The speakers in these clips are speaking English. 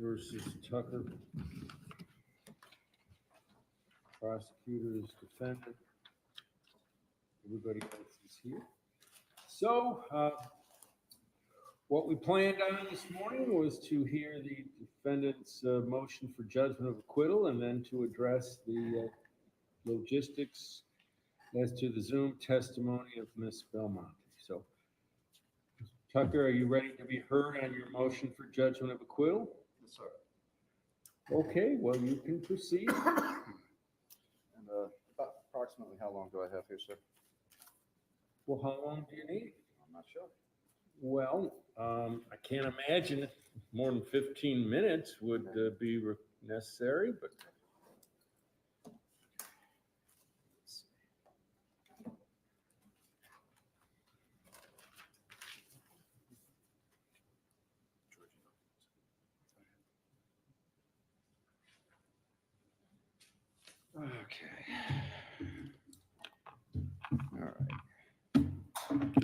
versus Tucker. Prosecutor is defendant. Everybody else is here. So, what we planned on this morning was to hear the defendant's motion for judgment of acquittal and then to address the logistics as to the Zoom testimony of Ms. Belmonte. So, Tucker, are you ready to be heard on your motion for judgment of acquittal? Yes, sir. Okay, well, you can proceed. And about approximately how long do I have here, sir? Well, how long do you need? I'm not sure. Well, I can't imagine more than 15 minutes would be necessary, but. Okay. All right.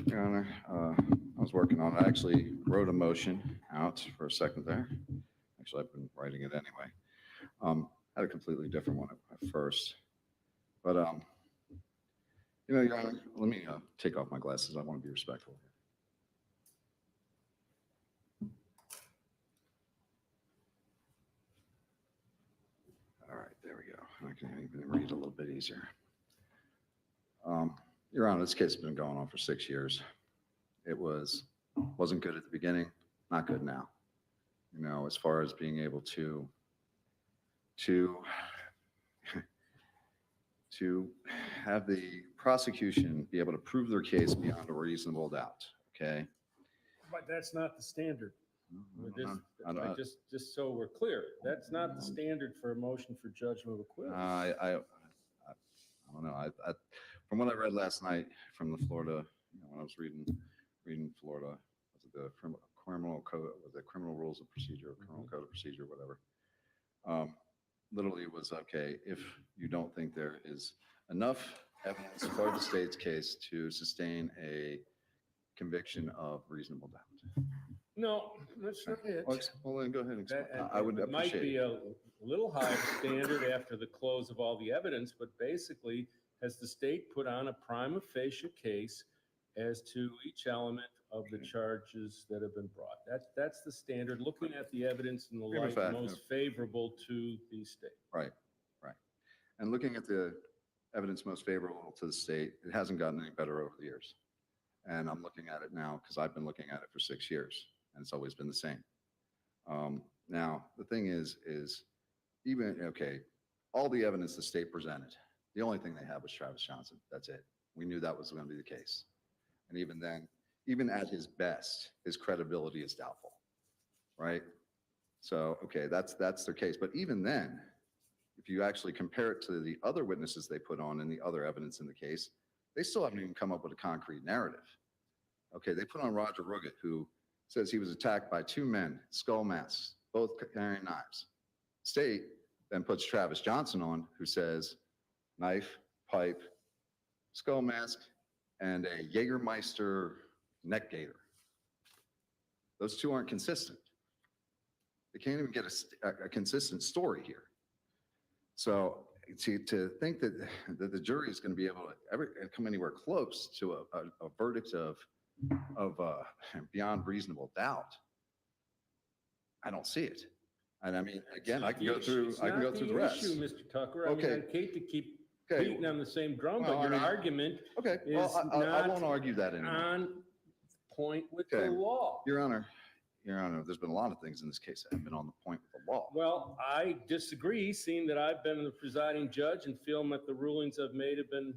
Your Honor, I was working on it. I actually wrote a motion out for a second there. Actually, I've been writing it anyway. Had a completely different one at first. But, Your Honor, let me take off my glasses. I want to be respectful here. All right, there we go. I can even read a little bit easier. Your Honor, this case has been going on for 6 years. It wasn't good at the beginning, not good now. You know, as far as being able to have the prosecution be able to prove their case beyond a reasonable doubt. Okay. But that's not the standard. I Just so we're clear, that's not the standard for a motion for judgment of acquittal. I don't know. From what I read last night from the Florida, when I was reading Florida, was it the criminal code, was it criminal rules of procedure, criminal code of procedure, whatever. Literally, it was okay if you don't think there is enough evidence for the state's case to sustain a conviction of reasonable doubt. No, that's not it. Well, then go ahead and explain. I would appreciate it. Might be a little higher standard after the close of all the evidence, but basically, has the state put on a prima facie case as to each element of the charges that have been brought? That's the standard, looking at the evidence in the light most favorable to the state. Right. And looking at the evidence most favorable to the state, it hasn't gotten any better over the years. And I'm looking at it now because I've been looking at it for 6 years, and it's always been the same. Now, the thing is even, okay, all the evidence the state presented, the only thing they had was Travis Johnson. That's it. We knew that was going to be the case. And even then, even at his best, his credibility is doubtful, right? So, okay, that's their case. But even then, if you actually compare it to the other witnesses they put on and the other evidence in the case, they still haven't even come up with a concrete narrative. Okay, they put on Roger Ruggett, who says he was attacked by 2 men, skull masks, both carrying knives. State then puts Travis Johnson on, who says knife, pipe, skull mask, and a Jägermeister neck gaiter. Those 2 aren't consistent. They can't even get a consistent story here. So to think that the jury is going to be able to ever come anywhere close to a verdict of beyond reasonable doubt, I don't see it. And I mean, again, I can go through the rest. Issue, Mr. Tucker. Okay. I mean, I'd hate to keep beating on the same drum, but your argument okay. Well, I won't argue that anymore. On point with the law. Your Honor, there's been a lot of things in this case that have been on the point with the law. Well, I disagree, seeing that I've been the presiding judge and feel that the rulings I've made have been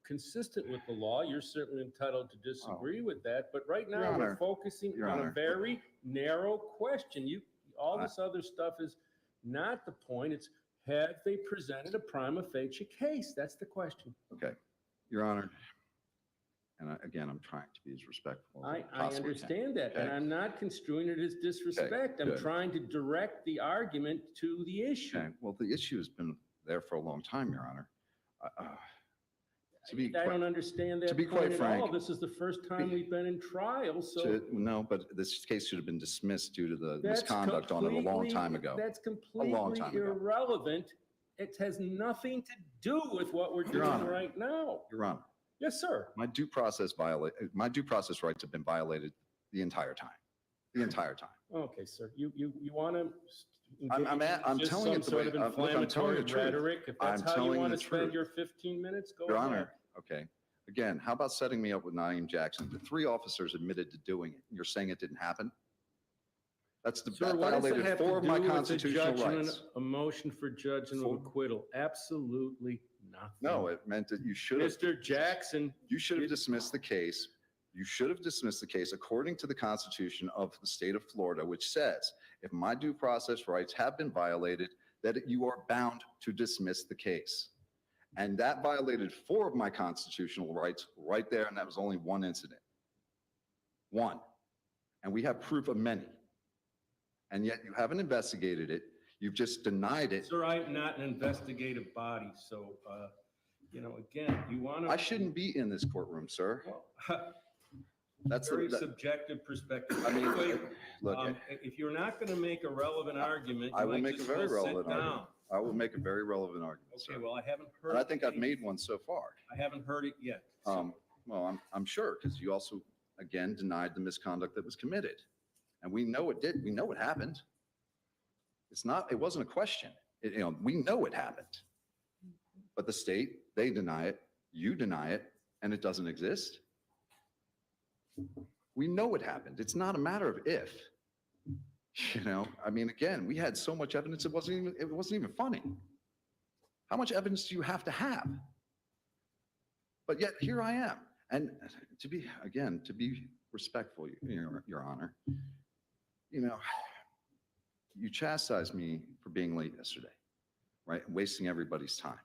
consistent with the law. You're certainly entitled to disagree with that, but right now we're focusing on a very narrow question. All this other stuff is not the point. It's, have they presented a prima facie case? That's the question. Okay, Your Honor. And again, I'm trying to be as respectful as I understand that, and I'm not construing it as disrespect. I'm trying to direct the argument to the issue. Okay. Well, the issue has been there for a long time, Your Honor. To be I don't understand that to be point quite at all. frank, This is the first time we've been in trial, so. No, but this case should have been dismissed due to the That's misconduct on it a long completely- time ago. That's long completely time ago. irrelevant. It has nothing to do with what we're Your doing Honor. right now. Your Honor, Yes, sir. my due process rights have been violated the entire time. The entire time. Okay, sir, you want to. I'm telling it the Sort way- of look, I'm telling inflammatory the truth. rhetoric. If that's I'm how you telling want the to spend truth. your 15 minutes, go Your ahead. Honor, okay. Again, how about setting me up with Naeem Jackson? The 3 officers admitted to doing it. You're saying it didn't happen? That Sir, what does it violated have 4 to of do my with a constitutional judgment, rights. a motion for judgment of 4 acquittal? Absolutely nothing. No, it meant that you should have. Mr. Jackson, You should have dismissed the case. You should have dismissed the case according to the Constitution of the state of Florida, which says, if my due process rights have been violated, that you are bound to dismiss the case. And that violated 4 of my constitutional rights right there, and that was only 1 incident. 1. And we have proof of many. And yet you haven't investigated it. You've just denied it. sir, I'm not an investigative body, so, again, you want to. I shouldn't be in this courtroom, sir. That's Very the, subjective perspective. I mean, Anyway, look, if you're not going to make a relevant argument, I you will might make a just very well sit relevant down. argument. I will make a very relevant argument, Okay, sir. well, I haven't heard. And I think I've any- made one so far. I haven't heard it yet. so- Well, I'm sure, because you also, again, denied the misconduct that was committed. And we know it did, we know it happened. It wasn't a question. We know it happened. But the state, they deny it, you deny it, and it doesn't exist. We know it happened. It's not a matter of if. Again, we had so much evidence, it wasn't even funny. How much evidence do you have to have? But yet here I am. And to be respectful, Your Honor, you chastised me for being late yesterday, right? Wasting everybody's time.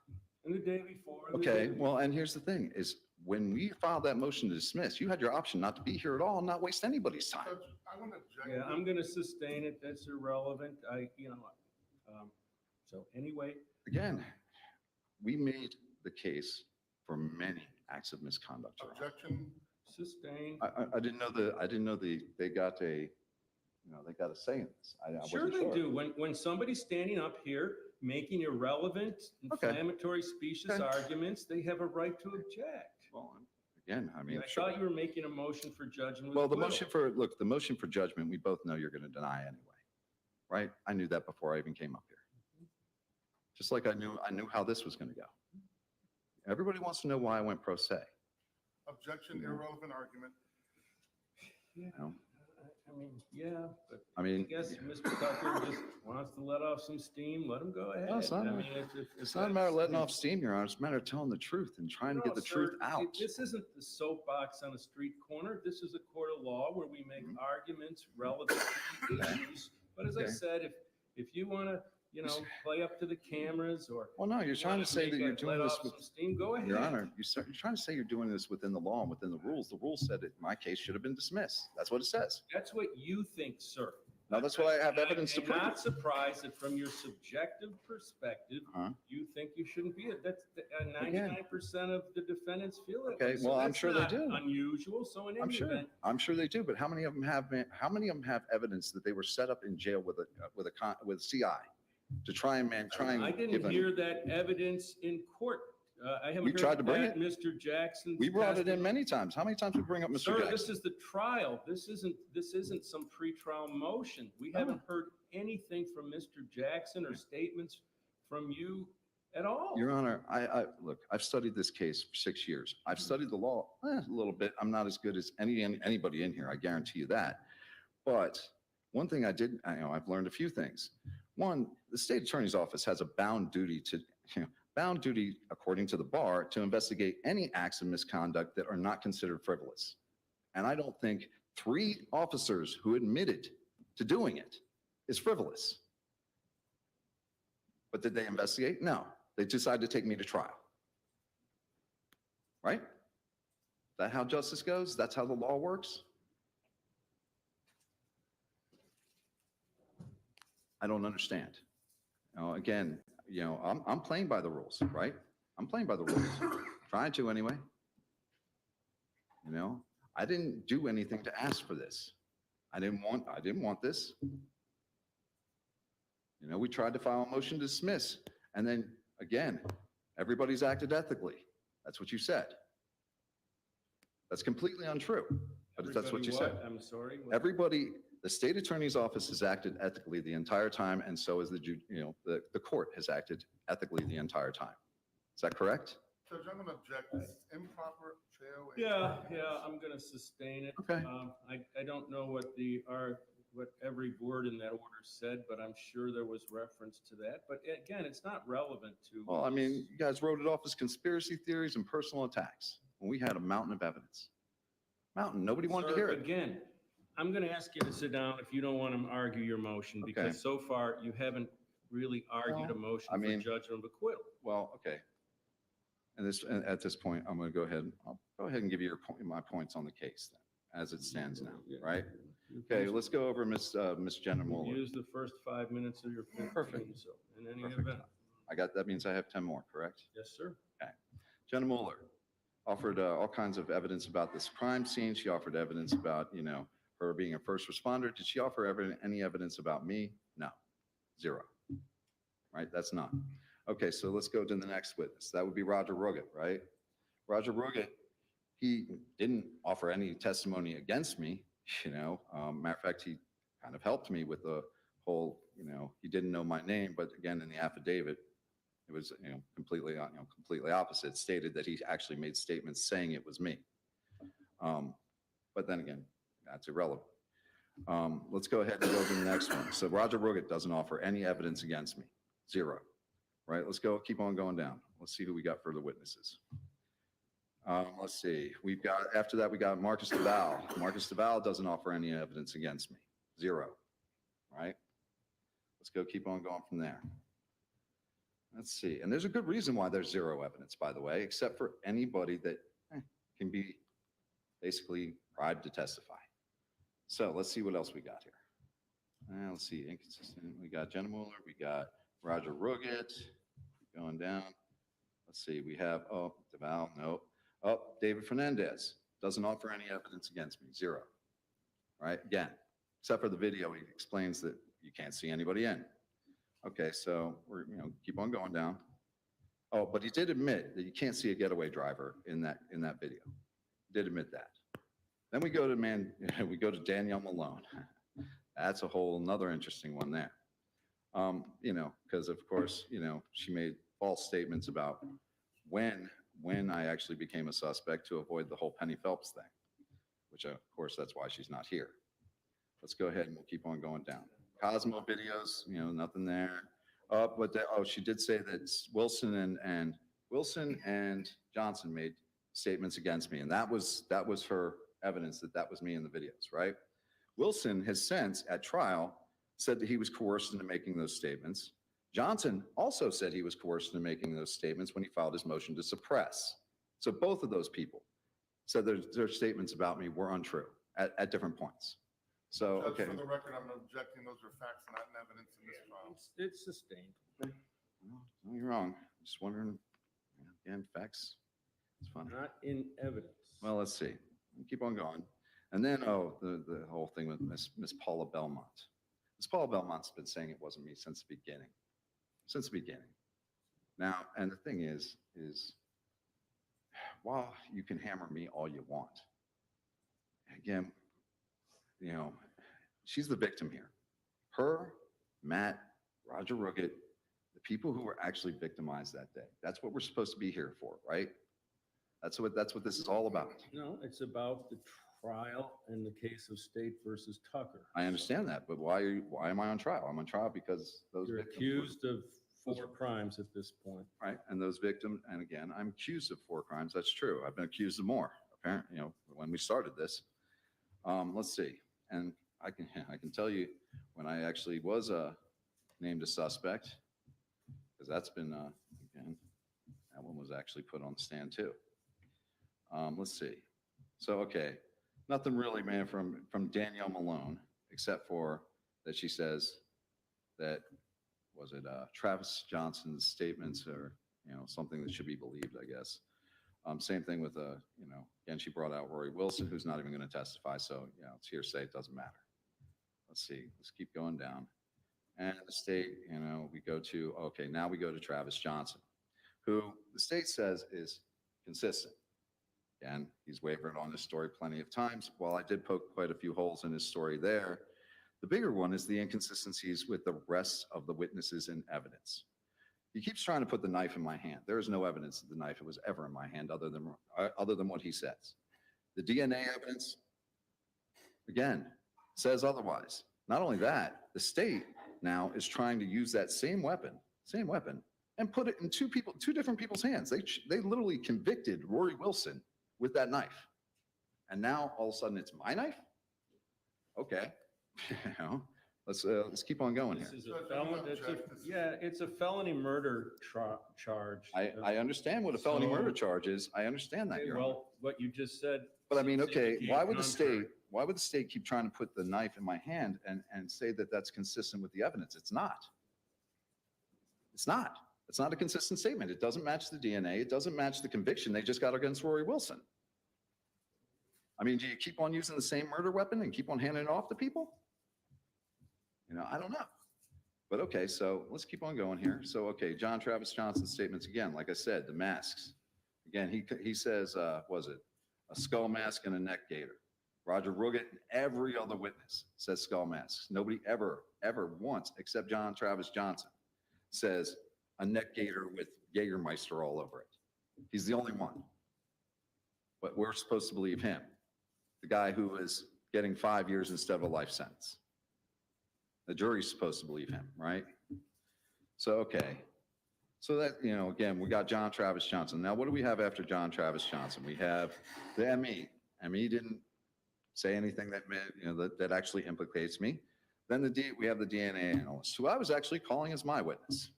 And the day before. and the Okay, day well, and here's the thing is when we filed that motion to dismiss, you had your option not to be here at all and not waste anybody's time. Judge, I want to object. Yeah, I'm going to sustain it. That's irrelevant. So anyway, Again, we made the case for many acts of misconduct. Your Honor. Objection. sustain. I didn't know they got a say in this. I Sure wasn't they do. When somebody's standing up here making irrelevant, Okay. inflammatory, specious Okay. arguments, they have a right to object. Well, again, I mean, I sure. thought you were making a motion for judgment. Well, with acquittal. the motion for judgment, we both know you're going to deny anyway, right? I knew that before I even came up here. Just like I knew how this was going to go. Everybody wants to know why I went pro se. Objection, irrelevant argument. Yeah, You know? I mean, yeah, but I I mean, guess Mr. Tucker just wants to let off some steam. Let him go ahead. No, it's not I a- mean, it's not a matter of letting off steam, Your Honor. It's a matter of telling the truth and trying to get the truth out. This isn't the soapbox on a street corner. This is a court of law where we make arguments relevant to the issues. But as I Okay. said, if you want to, play up to the cameras or. Well, no, you're trying to say that you're doing let this off with, some steam, go ahead. Your Honor, you're trying to say you're doing this within the law and within the rules. The rules said that my case should have been dismissed. That's what it says. That's what you think, sir. Now, that's what I have evidence to I'm prove. not surprised that from your subjective perspective, Uh-huh. you think you shouldn't be it. That's 99% of the defendants feel it. Okay, well, I'm sure they do. Unusual. So in I'm any sure. event, I'm sure they do. But how many of them have evidence that they were set up in jail with a CI to try and I give didn't them? hear that evidence in court. I haven't We tried heard to bring that, Mr. Jackson. We brought it in many times. How many times we bring up Mr. Sir, Jackson? this is the trial. This isn't some pretrial motion. We Oh. haven't heard anything from Mr. Jackson or statements from you at all. Your Honor, look, I've studied this case for 6 years. I've studied the law a little bit. I'm not as good as anybody in here. I guarantee you that. But one thing I've learned a few things. One, the state attorney's office has a bound duty according to the bar to investigate any acts of misconduct that are not considered frivolous. And I don't think 3 officers who admitted to doing it is frivolous. But did they investigate? No. They decided to take me to trial. Right? Is that how justice goes? That's how the law works? I don't understand. Again, I'm playing by the rules, right? I'm playing by the rules. Trying to anyway. You know, I didn't do anything to ask for this. I didn't want this. You know, we tried to file a motion to dismiss, and then again, everybody's acted ethically. That's what you said. That's completely untrue, but that's what you said. I'm sorry. What? Everybody, the state attorney's office has acted ethically the entire time, and so is the court has acted ethically the entire time. Is that correct? Judge, I'm gonna object. It's improper jail. Yeah, I'm gonna sustain it. Okay. I don't know what every word in that order said, but I'm sure there was reference to that. But again, it's not relevant to. Well, I mean, you guys wrote it off as conspiracy theories and personal attacks when we had a mountain of evidence. Nobody wanted to Sir, hear it. Again, I'm gonna ask you to sit down if you don't want to argue your motion, Okay. because so far you haven't really argued a motion I mean- for judgment of acquittal. Well, okay. And at this point, I'm going to I'll go ahead and give you my points on the case then, as it stands now, right? Okay, let's go over Miss Jenna You Mueller. use the first 5 minutes of your 15, Perfect. so in any Perfect. event. That means I have 10 more, correct? Yes, sir. Jenna Mueller offered all kinds of evidence about this crime scene. She offered evidence about, her being a first responder. Did she offer any evidence about me? No, 0. Right, that's none. Okay, so let's go to the next witness. That would be Roger Ruggett, right? Roger Ruggett, he didn't offer any testimony against me, Matter of fact, he kind of helped me with the whole, he didn't know my name, but again, in the affidavit, it was, completely opposite. It stated that he actually made statements saying it was me. But then again, that's irrelevant. Let's go ahead and go to the next one. So Roger Ruggett doesn't offer any evidence against me, 0. Right, let's keep on going down. Let's see who we got for the witnesses. Let's see, after that, we got Marcus DeVal. Marcus DeVal doesn't offer any evidence against me, 0, right? Let's keep on going from there. Let's see, and there's a good reason why there's 0 evidence, by the way, except for anybody that can be basically bribed to testify. So let's see what else we got here. Let's see, inconsistent. We got Jenna Mueller, we got Roger Ruggett, going down. Let's see, we have, DeVal, no. David Fernandez doesn't offer any evidence against me, 0. Right, again, except for the video, he explains that you can't see anybody in. Okay, so we're, keep on going down. But he did admit that you can't see a getaway driver in that video. He did admit that. Then we go to Danielle Malone. That's a whole another interesting one there. Because of course, she made false statements about when I actually became a suspect to avoid the whole Penny Phelps thing, which of course, that's why she's not here. Let's go ahead and we'll keep on going down. Cosmo videos, nothing there. She did say that Wilson and Johnson made statements against me, and that was her evidence that was me in the videos, right? Wilson has since at trial said that he was coerced into making those statements. Johnson also said he was coerced into making those statements when he filed his motion to suppress. So both of those people said their statements about me were untrue at different points. So, Judge, okay. for the record, I'm objecting. Those are facts, not an evidence in this trial. It's sustained. No, you're wrong. Just wondering, again, facts. It's fun. Not in evidence. Well, let's see. Keep on going. And then, the whole thing with Miss Paula Belmont. Miss Paula Belmont's been saying it wasn't me since the beginning. Since the beginning. Now, and the thing is while you can hammer me all you want, again, she's the victim here. Her, Matt, Roger Ruggett, the people who were actually victimized that day. That's what we're supposed to be here for, right? That's what this is all about. No, it's about the trial in the case of State versus Tucker. I understand that, but why am I on trial? I'm on trial because those You're victims accused of 4 crimes at this point. right? And those victims, and again, I'm accused of 4 crimes. That's true. I've been accused of more, apparently, when we started this. Let's see. And I can tell you when I actually was named a suspect, because that's been, again, that one was actually put on the stand too. Let's see. So, okay, nothing really, man, from Danielle Malone, except for that she says that, was it Travis Johnson's statements or, something that should be believed, I guess. Same thing with, again, she brought out Rory Wilson, who's not even going to testify. So, it's hearsay. It doesn't matter. Let's see. Let's keep going down. And the state, we go to, okay, now we go to Travis Johnson, who the state says is consistent. Again, he's wavered on this story plenty of times. While I did poke quite a few holes in his story there, the bigger one is the inconsistencies with the rest of the witnesses and evidence. He keeps trying to put the knife in my hand. There is no evidence that the knife was ever in my hand other than what he says. The DNA evidence, again, says otherwise. Not only that, the state now is trying to use that same weapon, and put it in two different people's hands. They literally convicted Rory Wilson with that knife. And now all of a sudden it's my knife? Okay. Let's keep on going here. This is a felon, it's a felony murder charge. I understand what a felony murder charge is. I understand that. Okay, Your Honor. well, what you just said. But I mean, seems to okay, indicate why would contrary. the state keep trying to put the knife in my hand and say that that's consistent with the evidence? It's not. It's not. It's not a consistent statement. It doesn't match the DNA. It doesn't match the conviction they just got against Rory Wilson. I mean, do you keep on using the same murder weapon and keep on handing it off to people? I don't know. But okay, so let's keep on going here. So, okay, John Travis Johnson's statements again, like I said, the masks. Again, he says, was it a skull mask and a neck gaiter? Roger Ruggett and every other witness says skull masks. Nobody ever once, except John Travis Johnson, says a neck gaiter with Jägermeister all over it. He's the only one. But we're supposed to believe him, the guy who is getting 5 years instead of a life sentence. The jury's supposed to believe him, right? So, okay. So that, again, we got John Travis Johnson. Now, what do we have after John Travis Johnson? We have the ME. ME didn't say anything that actually implicates me. Then we have the DNA analyst, who I was actually calling as my witness.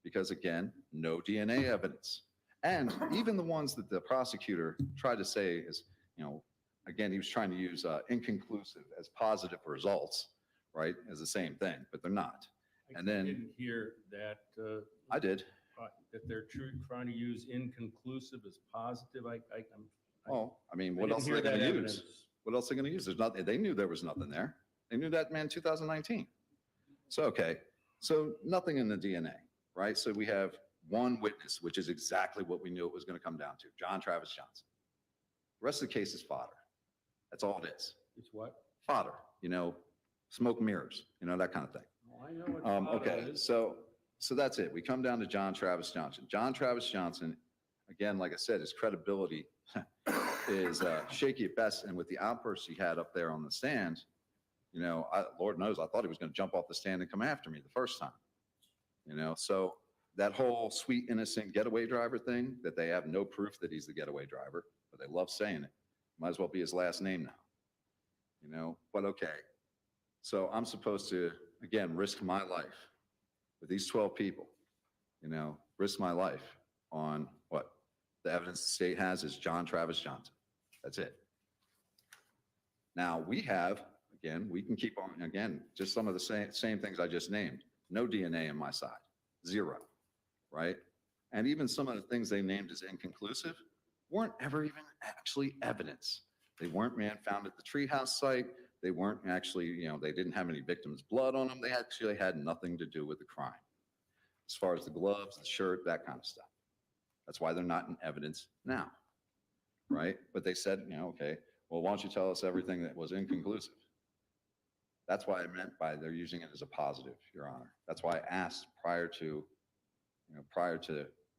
Because again, no DNA evidence. And even the ones that the prosecutor tried to say is, again, he was trying to use inconclusive as positive results, right, as the same thing, but they're not. And then- I didn't hear that. I did. That they're trying to use inconclusive as positive. Oh, I mean, I what didn't else are hear they going that to evidence. use? What else are they going to use? There's nothing. They knew there was nothing there. They knew that, man, 2019. So, okay. So nothing in the DNA, right? So we have one witness, which is exactly what we knew it was going to come down to, John Travis Johnson. The rest of the case is fodder. That's all it is. It's what? Fodder, smoke and mirrors, that kind of thing. Oh, I know what fodder Okay, is. so that's it. We come down to John Travis Johnson. John Travis Johnson, again, like I said, his credibility is shaky at best. And with the outbursts he had up there on the stand, Lord knows, I thought he was going to jump off the stand and come after me the first time. So that whole sweet, innocent getaway driver thing, that they have no proof that he's the getaway driver, but they love saying it. Might as well be his last name now. But okay. So I'm supposed to, again, risk my life with these 12 people, risk my life on what the evidence the state has is John Travis Johnson. That's it. Now we have, again, we can keep on, again, just some of the same things I just named. No DNA on my side, 0, right? And even some of the things they named as inconclusive weren't ever even actually evidence. They weren't, found at the treehouse site. They weren't actually, they didn't have any victims' blood on them. They actually had nothing to do with the crime. As far as the gloves, the shirt, that kind of stuff. That's why they're not in evidence now, right? But they said, okay, well, why don't you tell us everything that was inconclusive? That's why I meant by they're using it as a positive, Your Honor. That's why I asked prior to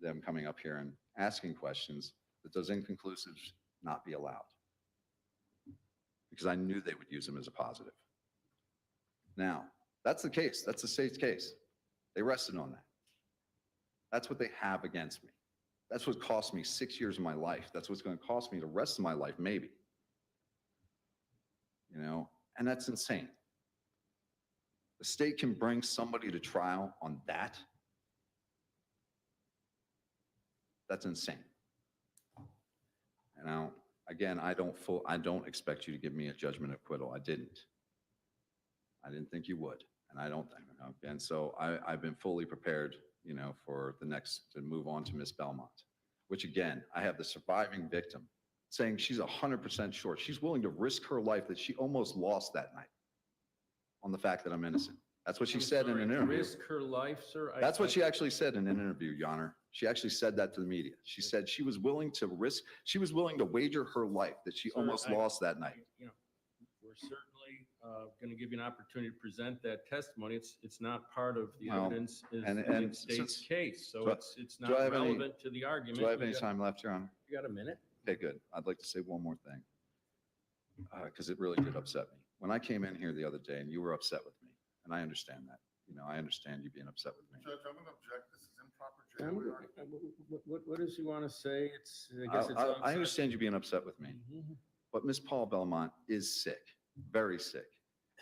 them coming up here and asking questions that those inconclusives not be allowed. Because I knew they would use them as a positive. Now, that's the case. That's the state's case. They rested on that. That's what they have against me. That's what cost me 6 years of my life. That's what's going to cost me the rest of my life, maybe. And that's insane. The state can bring somebody to trial on that. That's insane. And now, again, I don't expect you to give me a judgment of acquittal. I didn't think you would, and I don't think. And so I've been fully prepared, for the next to move on to Miss Belmont, which again, I have the surviving victim saying she's 100% sure. She's willing to risk her life that she almost lost that night on the fact that I'm innocent. That's what she I'm said in sorry, an interview. Risk her life, sir? That's what she actually said in an interview, Your Honor. She actually said that to the media. She said she was willing to wager her life that she Sir, almost lost that night. You know, we're certainly going to give you an opportunity to present that testimony. It's not part of the Well, evidence in and the state's since- case, so do I- it's do I not have any- relevant to the argument. Do I have You any got- time left, Your Honor? You got a minute? Okay, good. I'd like to say one more thing. Because it really did upset me. When I came in here the other day and you were upset with me, and I understand that. You know, I understand you being upset with me. Judge, I'm going to object. This is improper Um, jail. What does he want to say? I guess it's. I understand you being upset with me, Mhm. but Miss Paul Belmont is sick, very sick,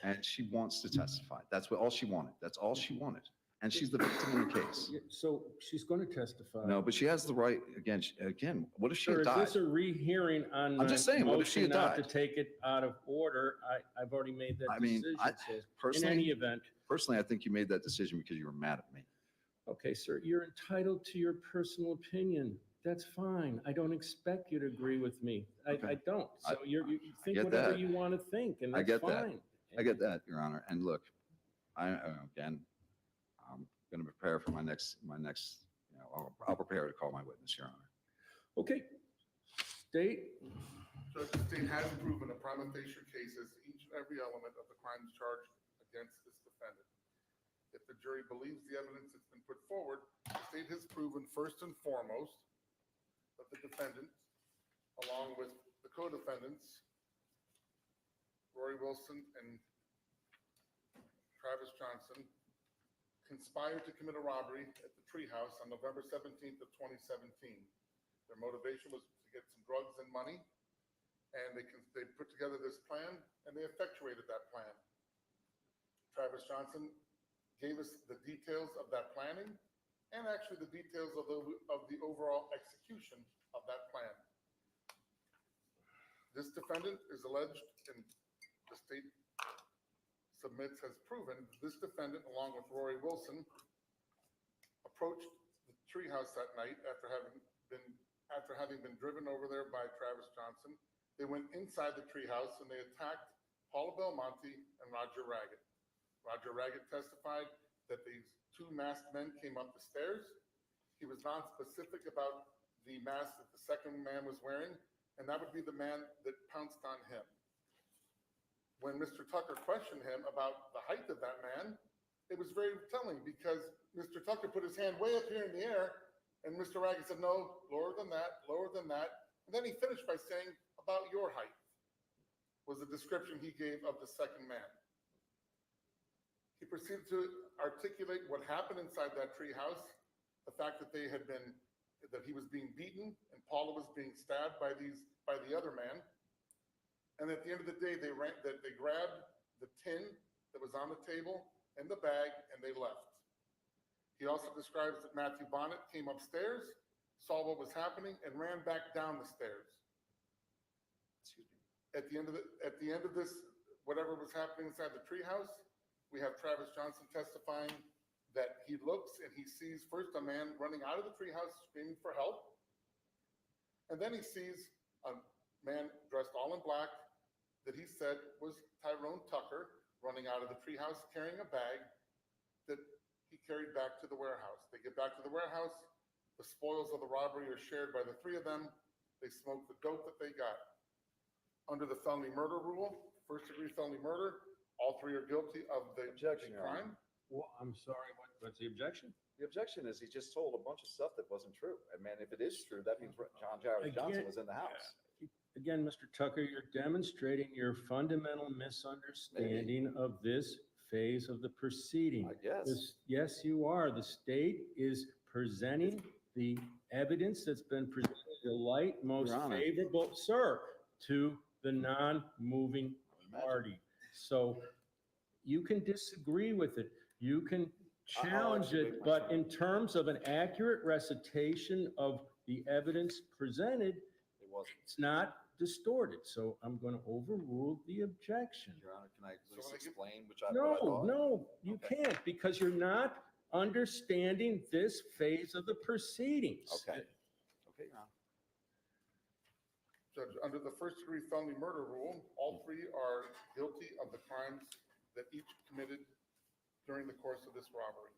and she wants to testify. That's all she wanted. That's all she wanted. And she's the victim in the case. Yeah, so she's going to testify. No, but she has the right, again, what if she Sir, had is died? this a rehearing on I'm my just saying, what if she motion had not to died? take it out of order? I've already made that I mean, decision. I- So in any Personally, event, I think you made that decision because you were mad at me. okay, sir, you're entitled to your personal opinion. That's fine. I don't expect you to agree with me. I Okay. don't. So I- you think get whatever that. you want to think, and I that's get that. fine. I get that, Your Honor. And look, again, I'm going to prepare for my next, I'll prepare to call my witness, Your Honor. Okay. State, Judge, the state has proven a prima facie case as to each and every element of the crimes charged against this defendant. If the jury believes the evidence that's been put forward, the state has proven first and foremost that the defendant, along with the co-defendants, Rory Wilson and Travis Johnson, conspired to commit a robbery at the Treehouse on November 17th of 2017. Their motivation was to get some drugs and money, and they put together this plan, and they effectuated that plan. Travis Johnson gave us the details of that planning, and actually the details of the overall execution of that plan. This defendant is alleged, and the state submits has proven, this defendant, along with Rory Wilson, approached the Treehouse that night after having been driven over there by Travis Johnson. They went inside the Treehouse and they attacked Paula Belmonte and Roger Raggett. Roger Raggett testified that these two masked men came up the stairs. He was non-specific about the mask that the second man was wearing, and that would be the man that pounced on him. When Mr. Tucker questioned him about the height of that man, it was very telling because Mr. Tucker put his hand way up here in the air, and Mr. Raggett said, no, lower than that, lower than that. And then he finished by saying, about your height, was the description he gave of the second man. He proceeded to articulate what happened inside that Treehouse, the fact that that he was being beaten and Paula was being stabbed by the other man. And at the end of the day, they grabbed the tin that was on the table and the bag, and they left. He also describes that Matthew Bonnet came upstairs, saw what was happening, and ran back down the stairs. Excuse me. At the end of this, whatever was happening inside the Treehouse, we have Travis Johnson testifying that he looks and he sees first a man running out of the Treehouse screaming for help, and then he sees a man dressed all in black that he said was Tyrone Tucker running out of the Treehouse carrying a bag that he carried back to the warehouse. They get back to the warehouse. The spoils of the robbery are shared by the three of them. They smoke the dope that they got. Under the felony murder rule, first-degree felony murder, all three are guilty of the Objection, Your crime. well, I'm sorry, what's the objection? The objection is he just told a bunch of stuff that wasn't true. And man, if it is true, that means John Jarvis Johnson was in the house. Again, Mr. Tucker, you're demonstrating your fundamental misunderstanding of this phase of the proceeding. I guess. Yes, you are. The state is presenting the evidence that's been presented, the light most Your Honor. favorable, sir, to the non-moving party. So you can disagree with it. You can challenge actually it, make my but point. in terms of an accurate recitation of the evidence presented, It wasn't. it's not distorted. So I'm going to overrule the objection. Your Honor, can I at So least when I get- explain what I No, thought? no, you Okay. can't because you're not understanding this phase of the proceedings. Okay. Okay, Your Honor. Judge, under the first-degree felony murder rule, all three are guilty of the crimes that each committed during the course of this robbery.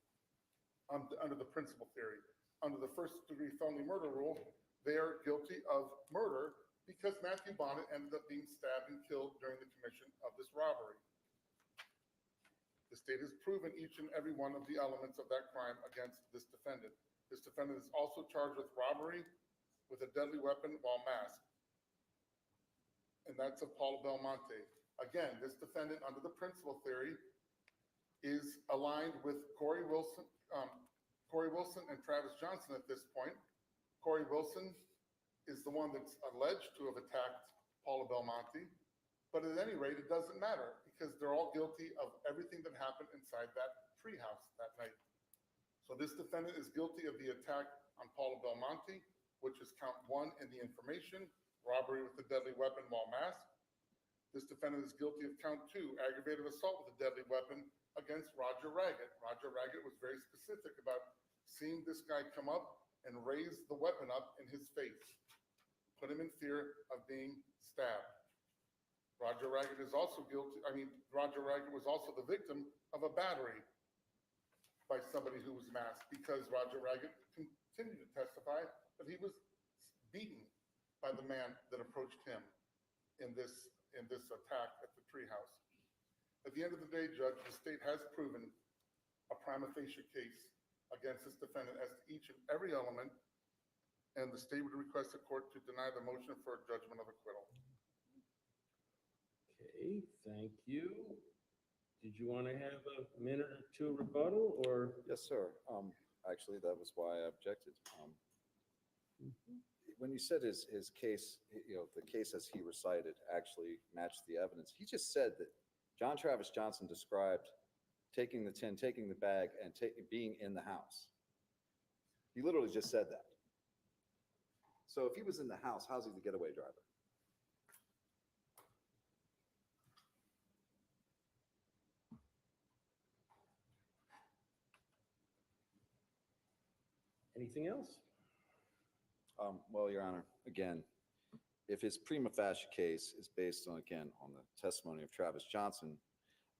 Under the principal theory. Under the first-degree felony murder rule, they are guilty of murder because Matthew Bonnet ended up being stabbed and killed during the commission of this robbery. The state has proven each and every one of the elements of that crime against this defendant. This defendant is also charged with robbery with a deadly weapon while masked. And that's of Paul Belmonte. Again, this defendant under the principal theory is aligned with Corey Wilson and Travis Johnson at this point. Corey Wilson is the one that's alleged to have attacked Paula Belmonte, but at any rate, it doesn't matter because they're all guilty of everything that happened inside that treehouse that night. So this defendant is guilty of the attack on Paula Belmonte, which is count 1 in the information, robbery with a deadly weapon while masked. This defendant is guilty of count 2, aggravated assault with a deadly weapon against Roger Raggett. Roger Raggett was very specific about seeing this guy come up and raise the weapon up in his face, put him in fear of being stabbed. Roger Raggett was also the victim of a battery by somebody who was masked because Roger Raggett continued to testify that he was beaten by the man that approached him in this attack at the treehouse. At the end of the day, Judge, the state has proven a prima facie case against this defendant as to each and every element, and the state would request the court to deny the motion for a judgment of acquittal. Okay, thank you. Did you want to have a minute or two rebuttal, or? Yes, sir. Actually, that was why I objected. When you said his case, the case as he recited actually matched the evidence, he just said that John Travis Johnson described taking the tin, taking the bag, and being in the house. He literally just said that. So if he was in the house, how's he the getaway driver? Anything else? Well, Your Honor, again, if his prima facie case is based on, again, on the testimony of Travis Johnson,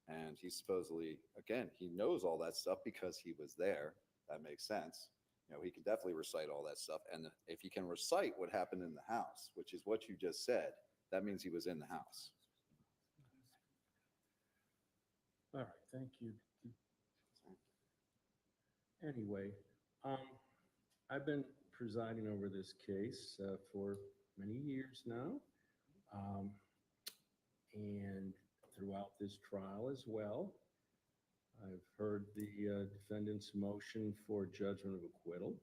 and he supposedly, again, he knows all that stuff because he was there, that makes sense. He can definitely recite all that stuff. And if he can recite what happened in the house, which is what you just said, that means he was in the house. All right, thank you. Anyway, I've been presiding over this case for many years now, and throughout this trial as well. I've heard the defendant's motion for judgment of acquittal.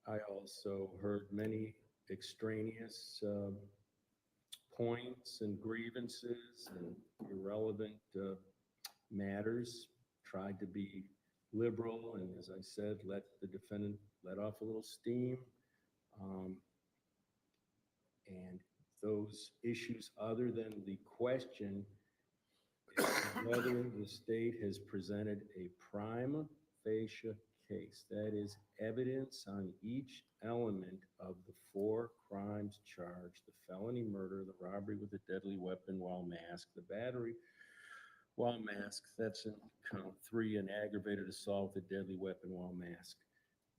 I also heard many extraneous points and grievances and irrelevant matters, tried to be liberal, and as I said, let the defendant let off a little steam. And those issues, other than the question is whether the state has presented a prima facie case, that is evidence on each element of the 4 crimes charged: the felony murder, the robbery with a deadly weapon while masked, the battery while masked, that's in count 3, an aggravated assault with a deadly weapon while masked.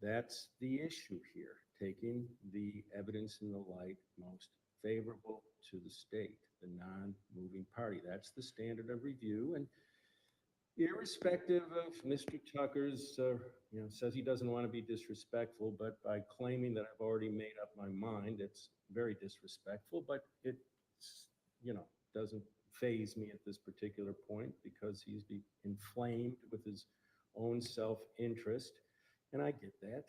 That's the issue here, taking the evidence in the light most favorable to the state, the non-moving party. That's the standard of review. And irrespective of Mr. Tucker's, says he doesn't want to be disrespectful, but by claiming that I've already made up my mind, it's very disrespectful, but it's, doesn't faze me at this particular point because he's inflamed with his own self-interest, and I get that.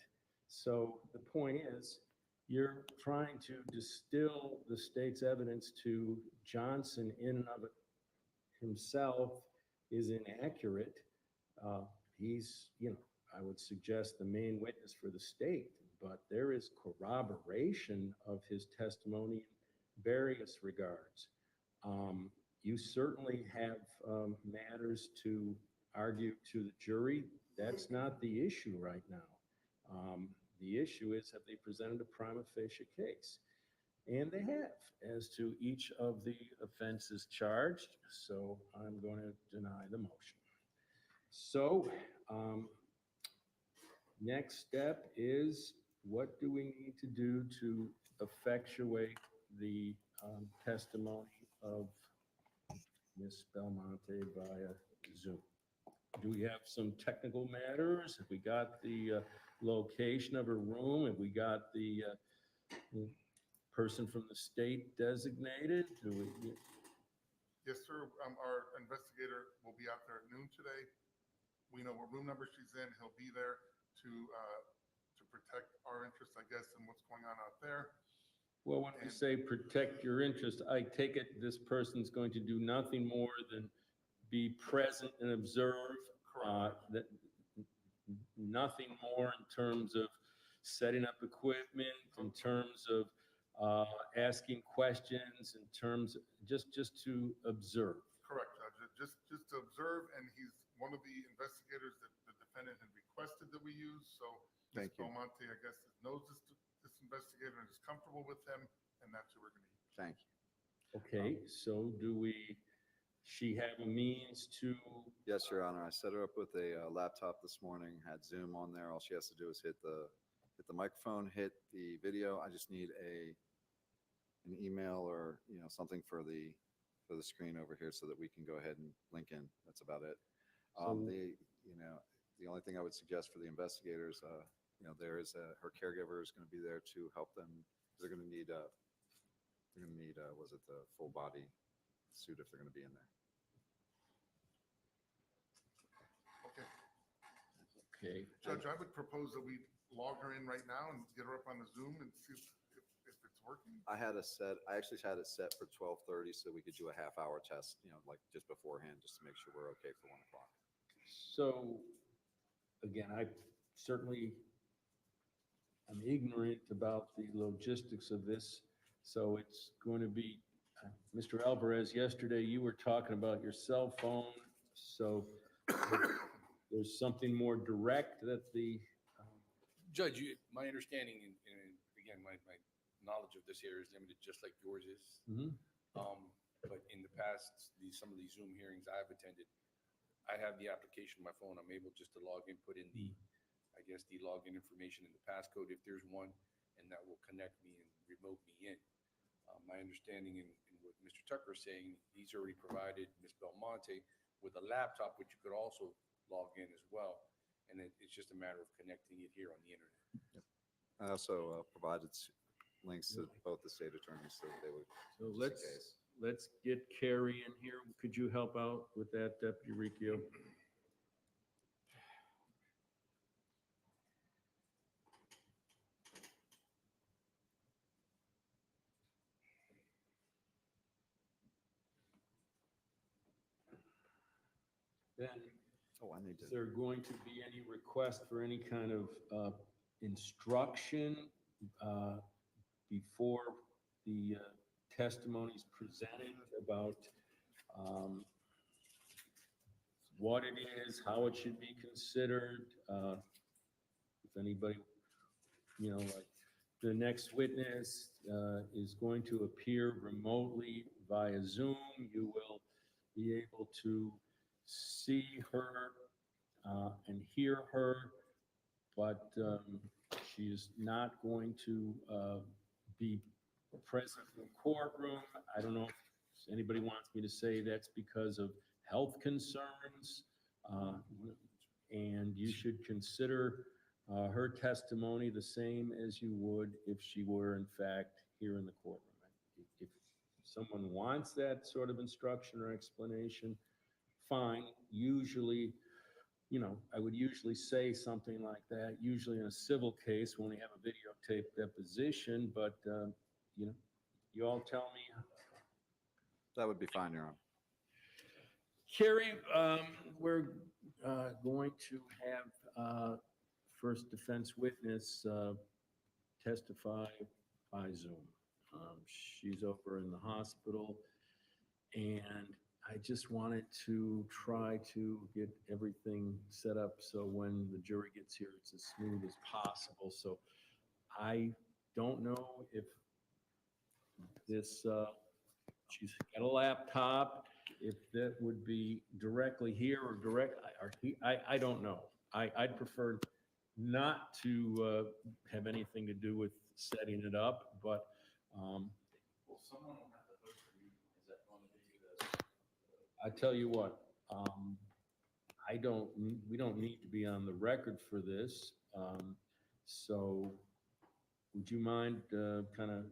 So the point is, you're trying to distill the state's evidence to Johnson in and of himself is inaccurate. He's, I would suggest the main witness for the state, but there is corroboration of his testimony in various regards. You certainly have matters to argue to the jury. That's not the issue right now. The issue is, have they presented a prima facie case? And they have, as to each of the offenses charged, so I'm going to deny the motion. So, next step is, what do we need to do to effectuate the testimony of Ms. Belmonte via Zoom? Do we have some technical matters? Have we got the location of her room? Have we got the person from the state designated? Do we? Yes, sir. Our investigator will be out there at noon today. We know what room number she's in. He'll be there to protect our interests, I guess, in what's going on out there. Well, when we say protect your interest, I take it this person's going to do nothing more than be present and observe. That nothing more in terms of setting up equipment, in terms of asking questions, in terms of just to observe. Correct, Judge. Just to observe, and he's one of the investigators that the defendant had requested that we use. So Ms. Thank you. Belmonte, I guess, knows this investigator and is comfortable with him, and that's who we're going to use. Thank you. Okay, so she have a means to? Yes, Your Honor. I set her up with a laptop this morning, had Zoom on there. All she has to do is hit the microphone, hit the video. I just need an email or, something for the screen over here so that we can go ahead and link in. That's about it. The only thing I would suggest for the investigators, there is her caregiver is going to be there to help them. They're going to need was it the full body suit if they're going to be in there. Okay. Okay. Judge, I would propose that we log her in right now and get her up on the Zoom and see if it's working. I actually had it set for 12:30 so we could do a half-hour test, like just beforehand, just to make sure we're okay for 1 o'clock. So, again, I'm ignorant about the logistics of this. So it's going to be, Mr. Alvarez, yesterday you were talking about your cell phone. So there's something more direct that the. Judge, my understanding, and again, my knowledge of this area is limited, just like yours is. But in the past, some of these Zoom hearings I've attended, I have the application on my phone. I'm able just to log in, put in the login information and the passcode if there's one, and that will connect me and remote me in. My understanding in what Mr. Tucker is saying, he's already provided Ms. Belmonte with a laptop, which you could also log in as well. And it's just a matter of connecting it here on the internet. Yep. I also provided links to both the state attorneys so that they would. So just in case. let's get Carrie in here. Could you help out with that, Deputy Ricchio? Then, I need is to. there going to be any request for any kind of instruction before the testimony is presented about what it is, how it should be considered? If anybody, like the next witness is going to appear remotely via Zoom, you will be able to see her and hear her, but she is not going to be present in the courtroom. I don't know if anybody wants me to say that's because of health concerns, and you should consider her testimony the same as you would if she were in fact here in the courtroom. If someone wants that sort of instruction or explanation, fine. Usually, I would usually say something like that, usually in a civil case when we have a videotape deposition, but, you all tell me. That would be fine, Your Honor. Carrie, we're going to have first defense witness testify by Zoom. She's over in the hospital, and I just wanted to try to get everything set up so when the jury gets here, it's as smooth as possible. So I don't know if this, she's got a laptop, if that would be directly here or I don't know. I'd prefer not to have anything to do with setting it up, but Well, someone will have to host the meeting. Is that going to be the? I tell you what, we don't need to be on the record for this. So would you mind kind of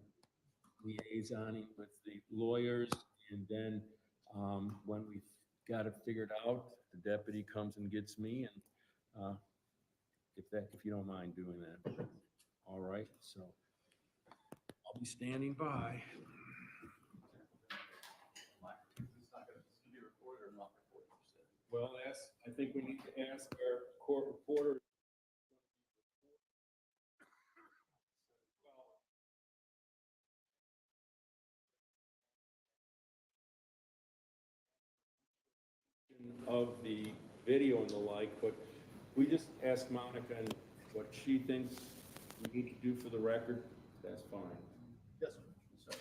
liaisoning with the lawyers? And then when we've got it figured out, the deputy comes and gets me, and if you don't mind doing that. All right, so I'll be standing by. Well, I think we need to ask our court reporter. Of the video and the like, but we just ask Monica and what she thinks we need to do for the record. That's fine. Yes, sir.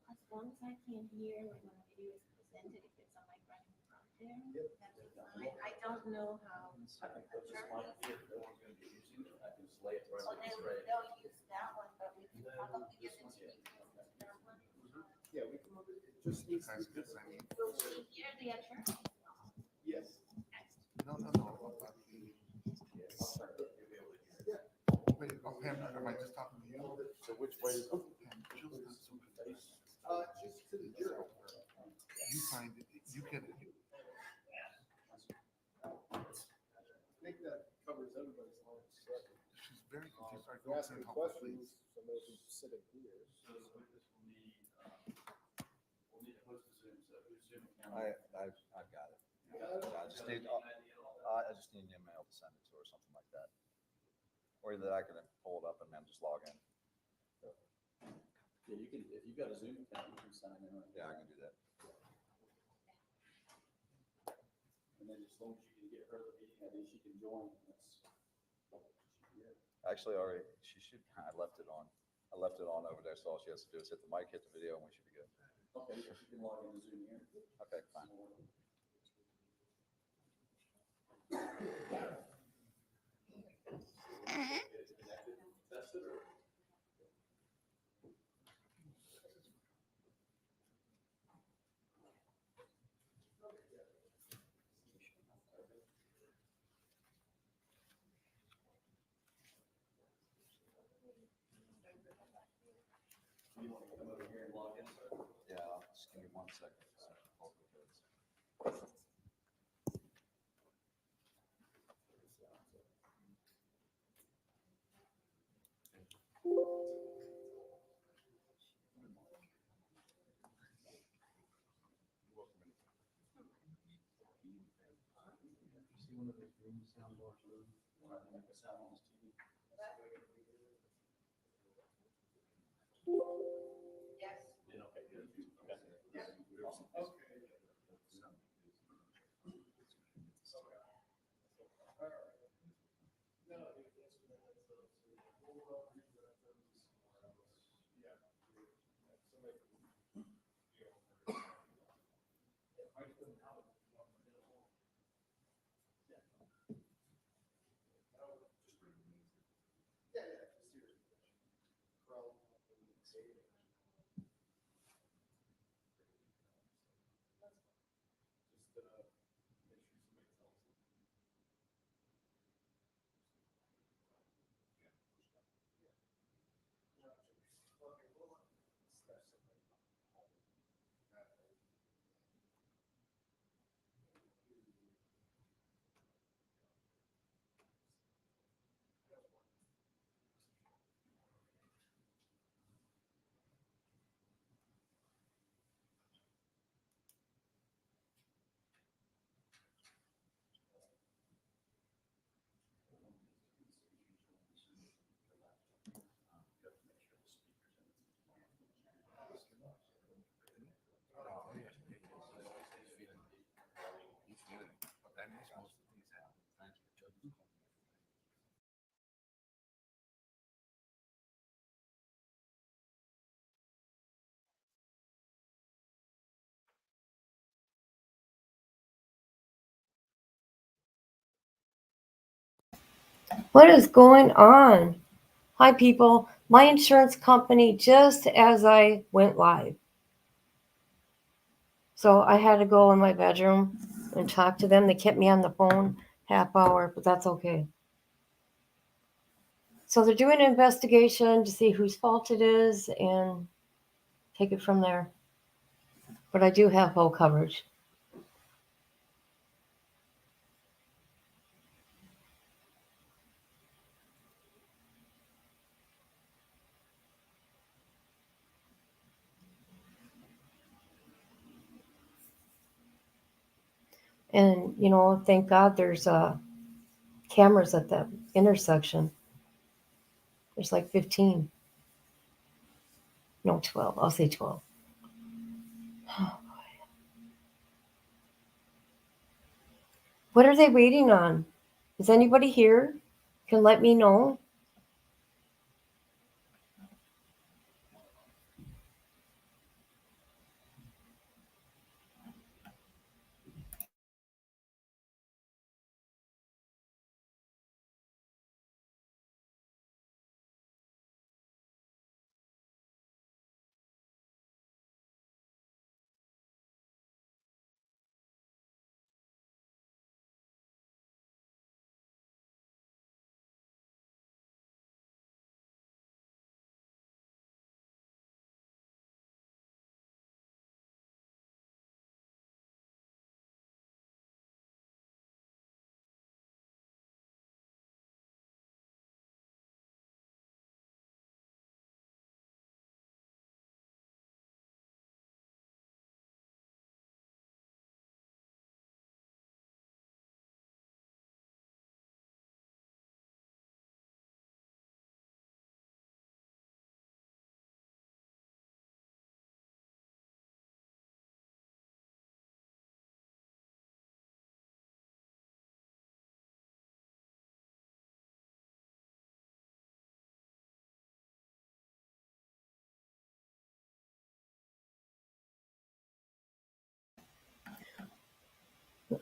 As long as I can hear like when the video is presented, if it's a mic right in front there, Yep. that's fine. I don't know how. I can put this mic here, no one's gonna be using it, I can just lay it right So on this they'll right. use that one, but we can probably get the TV to that one. Yeah, we can, it just needs to be. Will she hear the attorney? Yes. No, no, no. about the- I'll try to be able to hear. Wait, oh, Pam, am I just talking to you? So which way is it? Pam, Jill's not so confused. Just to the jury. You signed it, you get it. I think that covers everybody's lines. She's very confused. All right, If you go ask ahead any and help her, questions, please. somebody can sit in here. So this will need, we'll need to host a Zoom, so who's Zoom account? I've got it. You got it? I just need, I just need an email to send it to or something like that. Or that I can pull it up and then just log in. Yeah, you can, if you've got a Zoom account, you can sign in. Yeah, I can do that. And then as long as you can get her the meeting, I think she can join. Actually, already, she should, I left it on. I left it on over there, so all she has to do is hit the mic, hit the video, and we should be good. Okay, so you can log into Zoom here. Okay, fine. That's it. You want to come over here and log in, sir? Yeah, just give me 1 second. See one of those room sound bars, where I can make a sound on this TV. Yes. Yeah, okay, good. Okay. Awesome. Yeah, yeah. What is going on? Hi, people. My insurance company, just as I went live. So I had to go in my bedroom and talk to them. They kept me on the phone half hour, but that's okay. So they're doing an investigation to see whose fault it is and take it from there. But I do have full coverage. And, thank God there's cameras at that intersection. There's like 15. No, 12. I'll say 12. What are they waiting on? Is anybody here? Can let me know?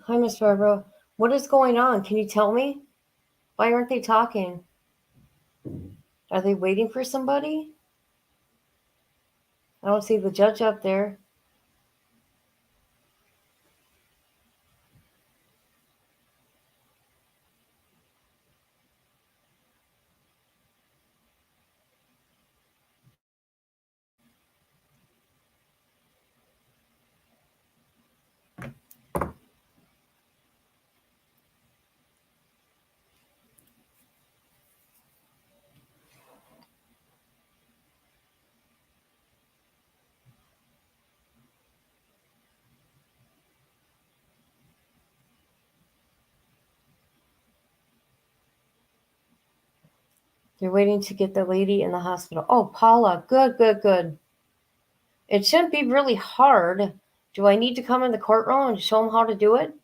Hi, Miss Barbara. What is going on? Can you tell me? Why aren't they talking? Are they waiting for somebody? I don't see the judge up there. They're waiting to get the lady in the hospital. Oh, Paula. Good, good, good. It shouldn't be really hard. Do I need to come in the courtroom and show them how to do it?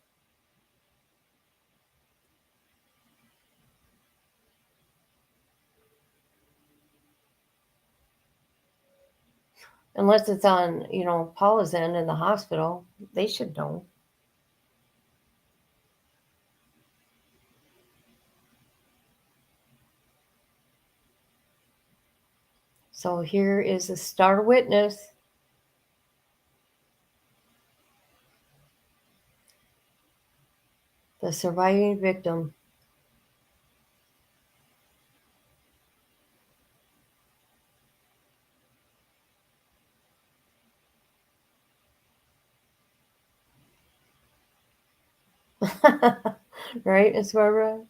Unless it's on, Paula's end in the hospital. They should know. So here is a star witness. The surviving victim. Right, Miss Barbara?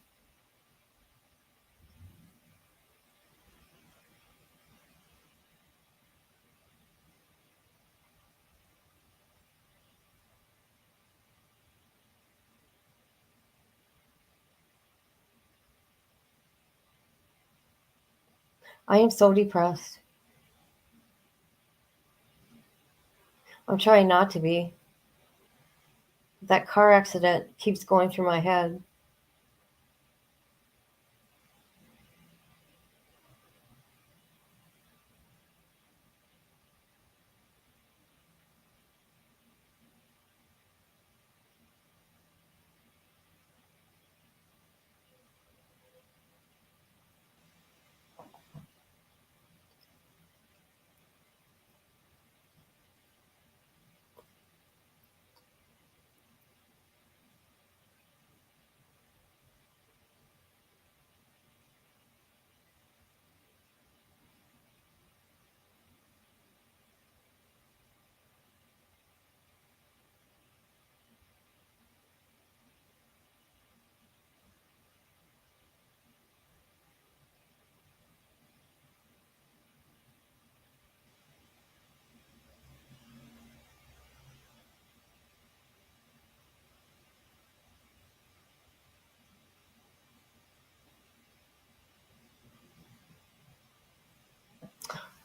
I am so depressed. I'm trying not to be. That car accident keeps going through my head.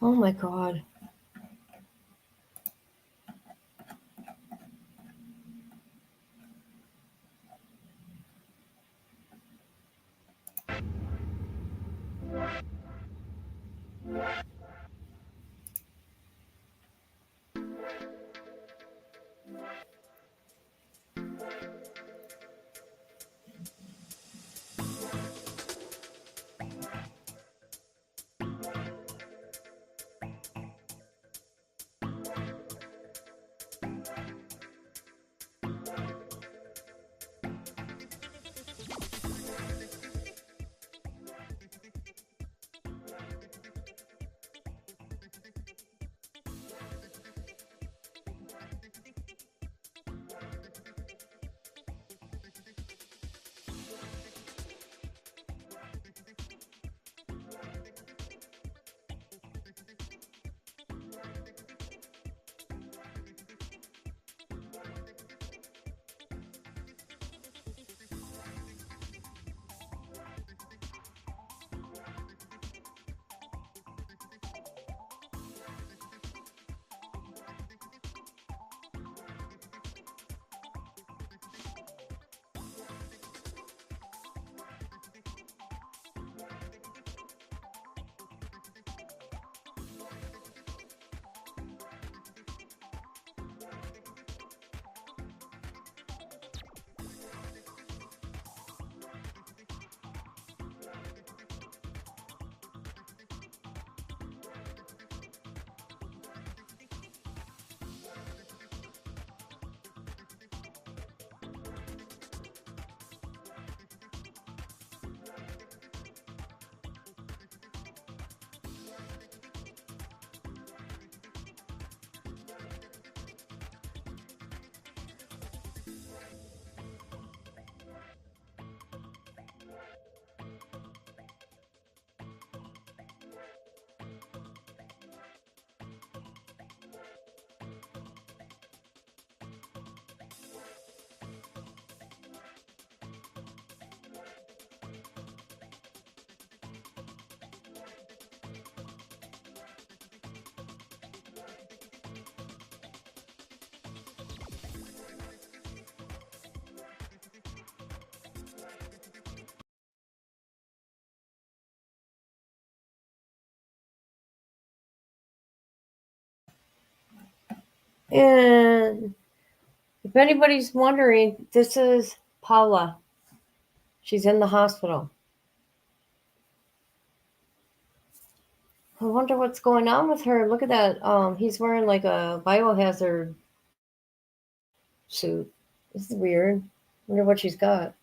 Oh my God. And if anybody's wondering, this is Paula. She's in the hospital. I wonder what's going on with her. Look at that. He's wearing like a biohazard suit. This is weird. Wonder what she's got.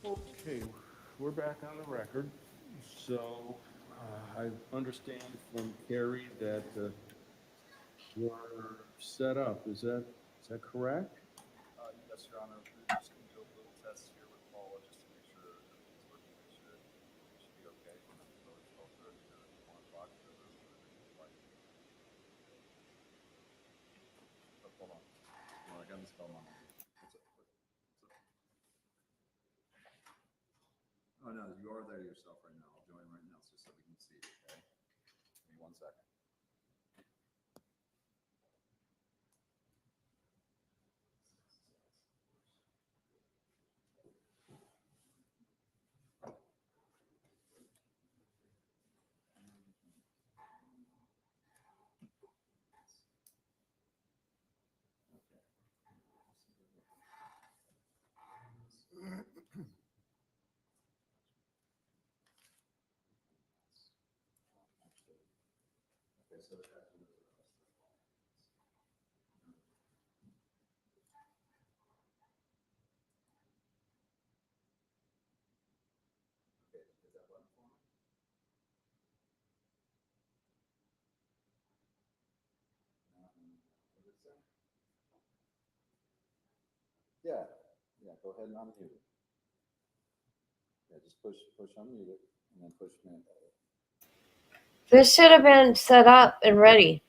Okay, we're back on the record. So I understand from Carrie that you're set up. Is that correct? Yes, Your Honor, we're just gonna do a little test here with Paula, just to make sure everything's working, make sure it should be okay. So it's 12:30 or 1 o'clock, whatever, like. Oh, hold on. No, I got this phone on. Oh, no, you are there yourself right now. I'll join right now, just so we can see, okay? Give me 1 second. Okay, so it has to do with the rest of the phone. Okay, is that button for me? What did it say? Yeah, go ahead and unmute it. Yeah, just push unmute it, and then push mute. This should have been set up and ready.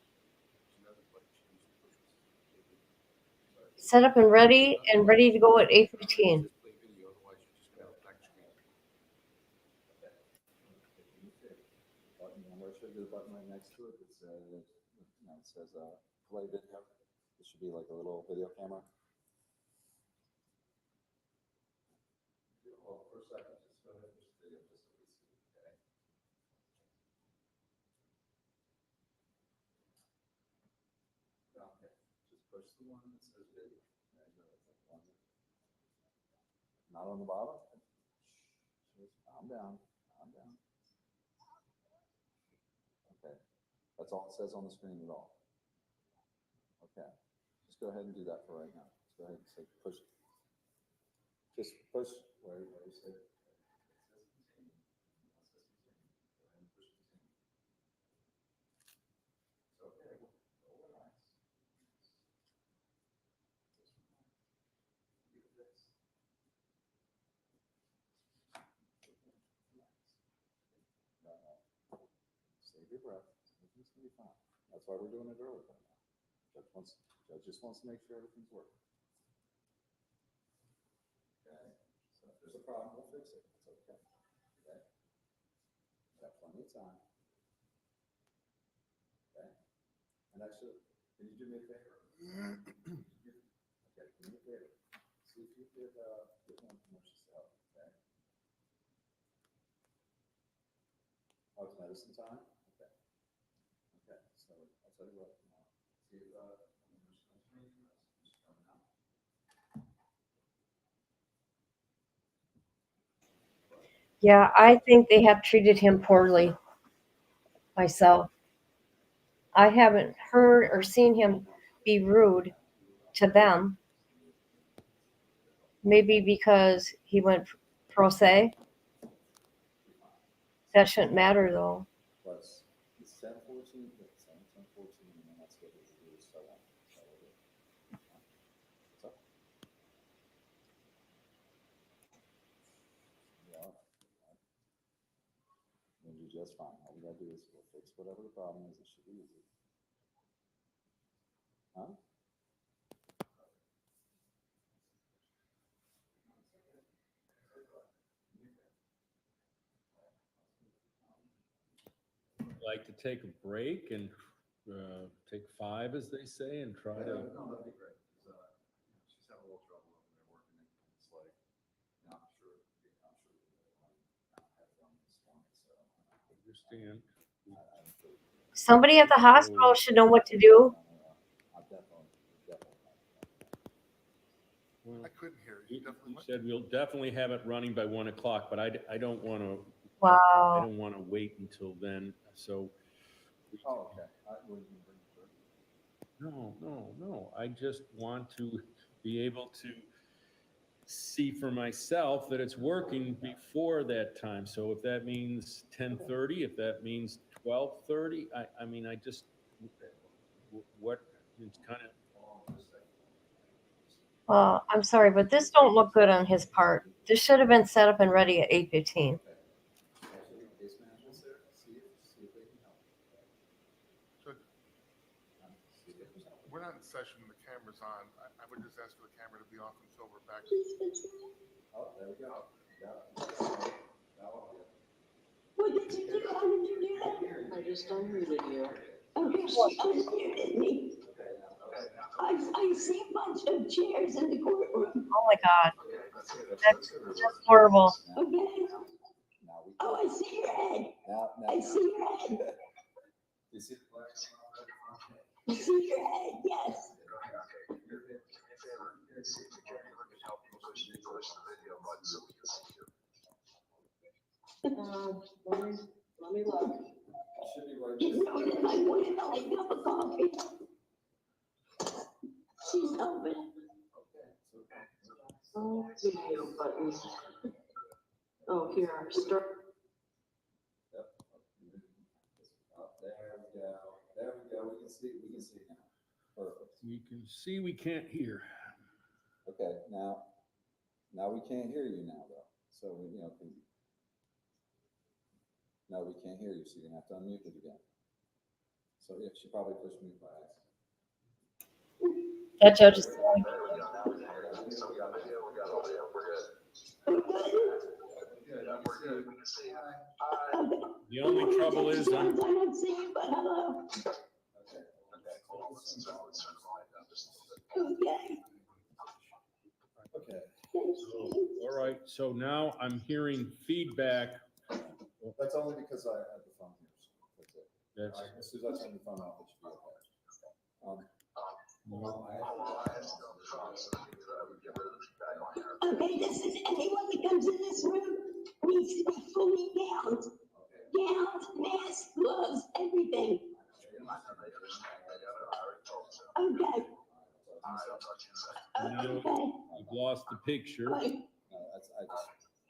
Set up and ready to go at 8:15. Just play video, otherwise you just got a black screen. Button, and where should be the button right next to it? It says, it says, play video. It should be like a little video camera. Well, for a second, just go ahead and push video just so we see, okay? Okay, just push the one that says video. There you go, it's like one. Not on the bottom? Just calm down, calm down. Okay, that's all it says on the screen at all. Okay, just go ahead and do that for right now. Just go ahead and say push. Just push where you say. It says continue. It says continue. Go ahead and push continue. It's okay. Go relax. Just relax. You can fix. Relax. Save your breath. Everything's gonna be fine. That's why we're doing it early right now. Judge just wants to make sure everything's working. Okay. So if there's a problem, we'll fix it. It's okay. Okay. We got plenty of time. Okay. And actually, can you do me a favor? Okay, do me a favor. See if you could get one from yourself. Okay. Oh, it's medicine time? Okay. Okay, so I'll tell you what. See if just coming out. Yeah, I think they have treated him poorly myself. I haven't heard or seen him be rude to them. Maybe because he went pro se. That shouldn't matter though. Plus, it's 10:14, it's 10:14, and that's what it is, so on. What's up? Yeah. You'll do just fine. All we gotta do is we'll fix whatever the problem is. It should be easy. Huh? Like to take a break and take 5, as they say, and try to. No, that'd be great. She's having a little trouble over there working it. It's like, not sure, I'm sure. Have fun this morning, so. Understand. Somebody at the hospital should know what to do. I definitely. Well, I couldn't hear you. you Definitely. you said we'll definitely have it running by 1 o'clock, but I don't want to. I Wow. don't want to wait until then. So. Oh, okay. Will you bring it through? No. I just want to be able to see for myself that it's working before that time. So if that means 10:30, if that means 12:30, I mean, I just, what, it's kind of, I'm sorry, but this don't look good on his part. This should have been set up and ready at 8:15. Actually, case manager's there, see if they can help. Judge, See if they can help. we're not in session and the camera's on. I would just ask for the camera to be off until we're back. Oh, there we go. Yeah. Now, What did you do? How did you do that? I just unmuted you. Okay, she unmuted me. I see a bunch of chairs in the courtroom. Oh my God, that's just horrible. Okay. now we. Oh, I see your head. Now. I see your head. You see the flash? I see your head. Yes. Let me look. Should be right. You know that I wanted a cup of coffee. She's open. Oh, video buttons. Oh, here, start. Yep. Oh, there we go. There we go. We can see now. Perfect. we can see, we can't hear. Okay, now we can't hear you now though. So we, no, we can't hear you. So you're gonna have to unmute it again. So yeah, she probably pushed mute by accident. That judge is. The only trouble is, I don't see you, but hello. Okay. Okay. all right, so now I'm hearing feedback. That's only because I had the phone here. So that's it. That's, As soon as I turn the phone off, it should be okay. Okay, listen, anyone that comes in this room needs to be fully gowned. Gowned, mask, gloves, everything. Okay. Okay. you've lost the picture. No, I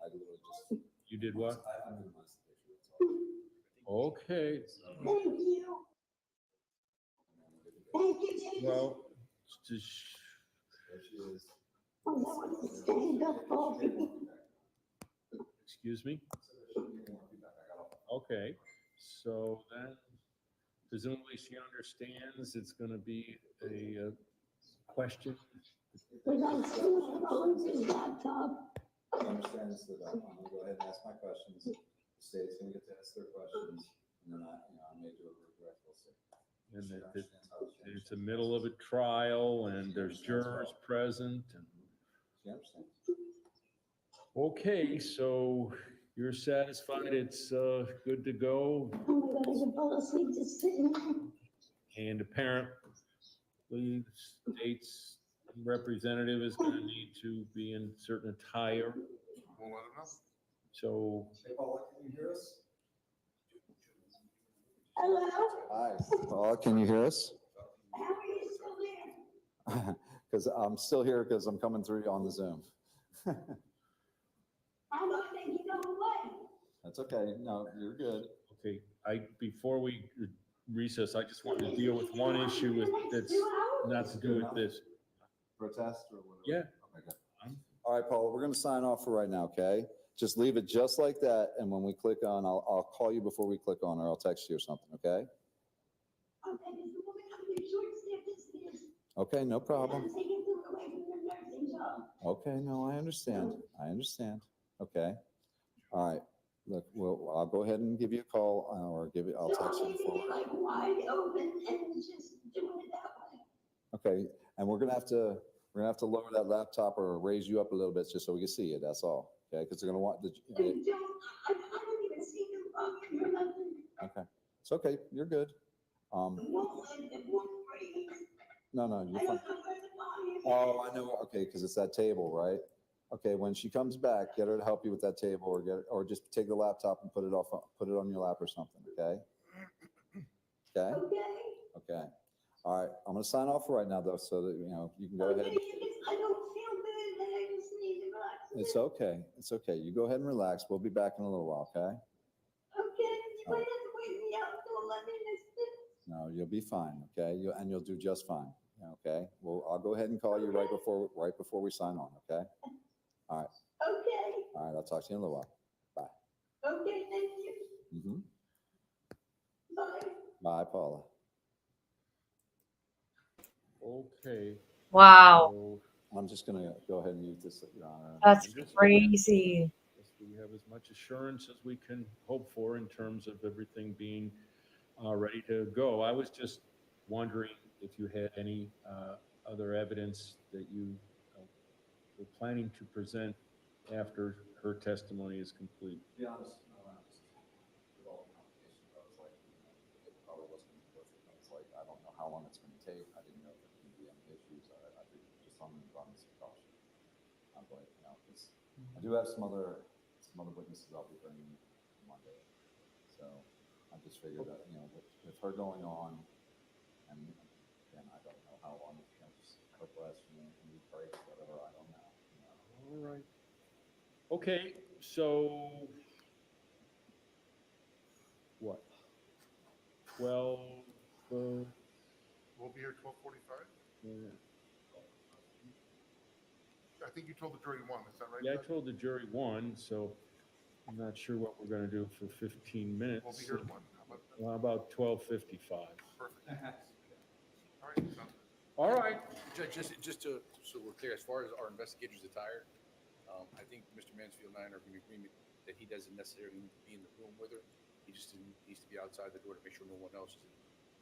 literally just. You did what? I minimized the picture. That's all. Okay, Thank you. Thank you, James. well, just, There she is. Oh, I want to stand up, coffee. excuse me? Okay, so then presumably she understands it's gonna be a question. Because I'm still on his laptop. She understands that I'm gonna go ahead and ask my questions. The state's gonna get to ask their questions, and then I may do a regretful statement. And She that understands how she it's the middle of a trial and there's jurors present and, She understands. okay, so you're satisfied it's, good to go? Oh my God, I can fall asleep just sitting there. And apparently the state's representative is gonna need to be in certain attire, We'll let them know. so, Hey, Paula, can you hear us? Hello? Hi, Paula, can you hear us? How are you still there? Because I'm still here because I'm coming through on the Zoom. I don't think you know what. That's okay. No, you're good. okay, before we recess, I just wanted to deal with one issue with, that's not to do with this. Protest or whatever? Yeah. Okay, good. All right, Paula, we're going to sign off for right now, okay? Just leave it just like that, and when we click on, I'll call you before we click on, or I'll text you or something, okay? Okay, because the woman on the short staffed as it is. Okay, no problem. I'm taking them away from their nursing job. Okay, no, I understand. I understand. Okay. All right. Look, I'll go ahead and give you a call, or I'll text you Leaving before. it like wide open and just doing it that way. Okay, and we're gonna have to lower that laptop or raise you up a little bit just so we can see it. That's all. Okay, because they're gonna want the. I don't even see them fucking or nothing. Okay, it's okay. You're good. It won't breathe. No, I you're don't fine. know where the volume is. Oh, I know. Okay, because it's that table, right? Okay, when she comes back, get her to help you with that table, or just take the laptop and put it on your lap or something. Okay. Okay. Okay. Okay. All right. I'm gonna sign off for right now, though, so that you can go Okay, ahead. because I don't feel good and I just need to It's okay. It's okay. You go ahead and relax. We'll be back in a little while, okay? Okay, you might have to wait me out till 11 minutes. No, you'll be fine, okay? You'll do just fine, okay? Well, I'll go ahead and call you right before we sign on, okay? All right. Okay, All right, I'll talk to you in a little while. okay, thank you. Mm-hmm. Bye. Bye, Paula. Okay. Wow, So I'm just gonna go ahead and mute this, Your Honor. that's crazy. guess we have as much assurance as we can hope for in terms of everything being ready to go. I was just wondering if you had any other evidence that you were planning to present after her testimony is complete. To be honest, with all the complications, I was like, it probably wasn't gonna be worth it. I was like, I don't know how long it's gonna take. I didn't know if there could be any issues. I figured just on the abundance of caution. But, because I do have some other witnesses I'll be bringing Monday. So I just figured that, with her going on, and again, I don't know how long, just her breast, need breaks, whatever, I don't know. All right. Okay, so what? 12, We'll be here 12:45. yeah. I think you told the jury 1, is that right? Yeah, I Judge? told the jury 1, so I'm not sure what we're gonna do for 15 minutes. We'll be here at 1. How about that? Well, how about 12:55? Perfect. All right, so All right. Judge, just to, so we're clear, as far as our investigator's attire, I think Mr. Mansfield and I are in agreement that he doesn't necessarily need to be in the room with her. He just needs to be outside the door to make sure no one else is in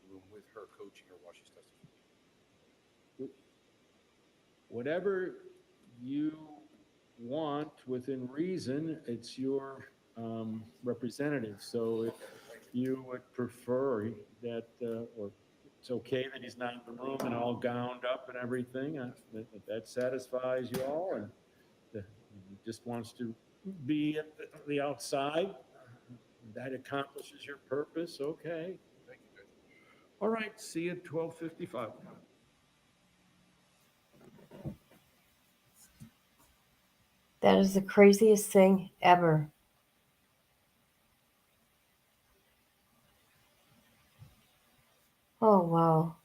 the room with her coaching her while she's testifying. Whatever you want within reason, it's your representative. So if you would prefer that, or it's okay that he's not in the room and all gowned up and everything, if that satisfies you all, and he just wants to be at the outside, that accomplishes your purpose, okay. Thank you, Judge. All right, see you at 12:55. That is the craziest thing ever. Oh, wow.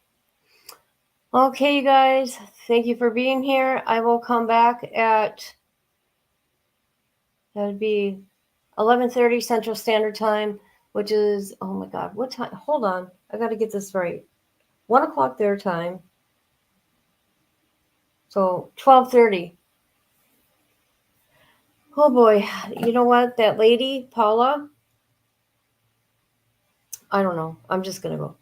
Okay, you guys, thank you for being here. I will come back at, that'd be 11:30 Central Standard Time, which is, oh my God, what time? Hold on, I got to get this right. 1 o'clock their time. So 12:30. Oh boy, you know what? That lady, Paula, I don't know. I'm just going to go.